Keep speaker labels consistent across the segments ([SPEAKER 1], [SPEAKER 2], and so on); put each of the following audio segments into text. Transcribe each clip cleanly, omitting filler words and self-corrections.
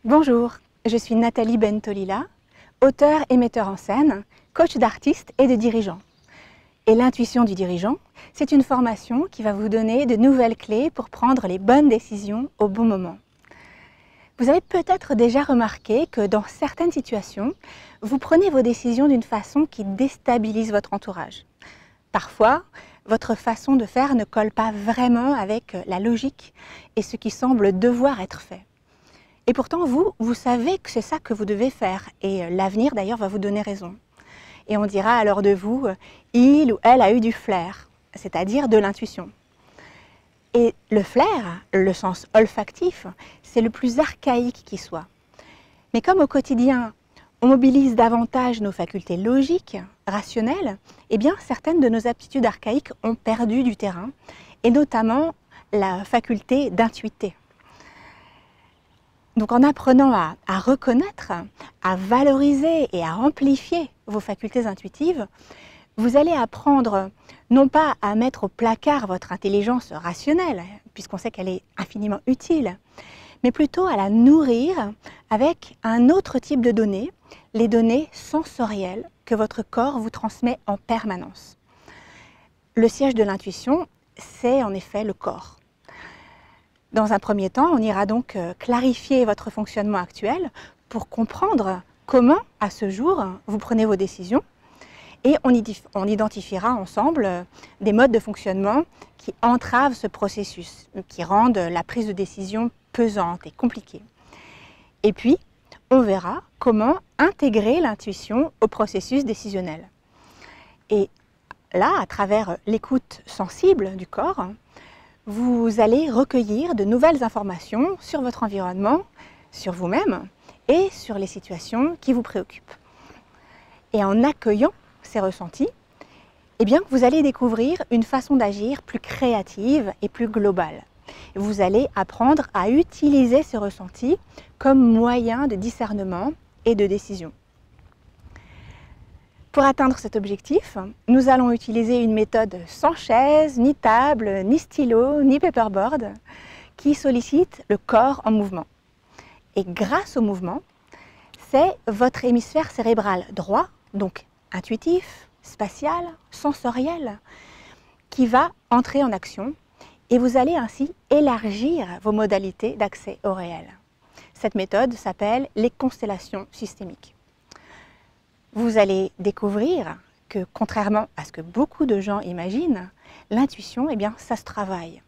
[SPEAKER 1] Bonjour, je suis Nathalie Bentolila, auteure et metteur en scène, coach d'artistes et de dirigeants. Et l'intuition du dirigeant, c'est une formation qui va vous donner de nouvelles clés pour prendre les bonnes décisions au bon moment. Vous avez peut-être déjà remarqué que dans certaines situations, vous prenez vos décisions d'une façon qui déstabilise votre entourage. Parfois, votre façon de faire ne colle pas vraiment avec la logique et ce qui semble devoir être fait. Et pourtant, vous savez que c'est ça que vous devez faire et l'avenir d'ailleurs va vous donner raison. Et on dira alors de vous, il ou elle a eu du flair, c'est-à-dire de l'intuition. Et le flair, le sens olfactif, c'est le plus archaïque qui soit. Mais comme au quotidien, on mobilise davantage nos facultés logiques, rationnelles, eh bien certaines de nos aptitudes archaïques ont perdu du terrain, et notamment la faculté d'intuiter. Donc en apprenant à reconnaître, à valoriser et à amplifier vos facultés intuitives, vous allez apprendre non pas à mettre au placard votre intelligence rationnelle, puisqu'on sait qu'elle est infiniment utile, mais plutôt à la nourrir avec un autre type de données, les données sensorielles que votre corps vous transmet en permanence. Le siège de l'intuition, c'est en effet le corps. Dans un premier temps, on ira donc clarifier votre fonctionnement actuel pour comprendre comment, à ce jour, vous prenez vos décisions et on identifiera ensemble des modes de fonctionnement qui entravent ce processus, qui rendent la prise de décision pesante et compliquée. Et puis, on verra comment intégrer l'intuition au processus décisionnel. Et là, à travers l'écoute sensible du corps, vous allez recueillir de nouvelles informations sur votre environnement, sur vous-même et sur les situations qui vous préoccupent. Et en accueillant ces ressentis, eh bien, vous allez découvrir une façon d'agir plus créative et plus globale. Vous allez apprendre à utiliser ces ressentis comme moyen de discernement et de décision. Pour atteindre cet objectif, nous allons utiliser une méthode sans chaise, ni table, ni stylo, ni paperboard, qui sollicite le corps en mouvement. Et grâce au mouvement, c'est votre hémisphère cérébral droit, donc intuitif, spatial, sensoriel, qui va entrer en action et vous allez ainsi élargir vos modalités d'accès au réel. Cette méthode s'appelle les constellations systémiques. Vous allez découvrir que, contrairement à ce que beaucoup de gens imaginent, l'intuition, eh bien, ça se travaille.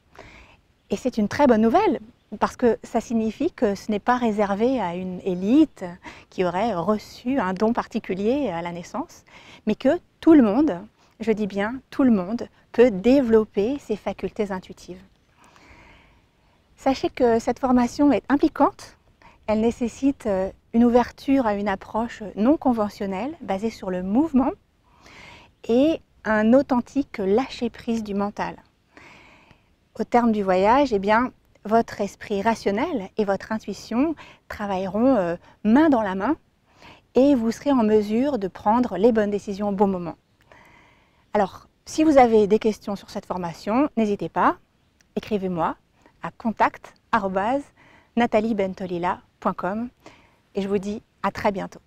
[SPEAKER 1] Et c'est une très bonne nouvelle, parce que ça signifie que ce n'est pas réservé à une élite qui aurait reçu un don particulier à la naissance, mais que tout le monde, je dis bien tout le monde, peut développer ses facultés intuitives. Sachez que cette formation est impliquante. Elle nécessite une ouverture à une approche non conventionnelle, basée sur le mouvement, et un authentique lâcher-prise du mental. Au terme du voyage, eh bien, votre esprit rationnel et votre intuition travailleront main dans la main et vous serez en mesure de prendre les bonnes décisions au bon moment. Alors, si vous avez des questions sur cette formation, n'hésitez pas, écrivez-moi à contact@nataliebentolila.com et je vous dis à très bientôt.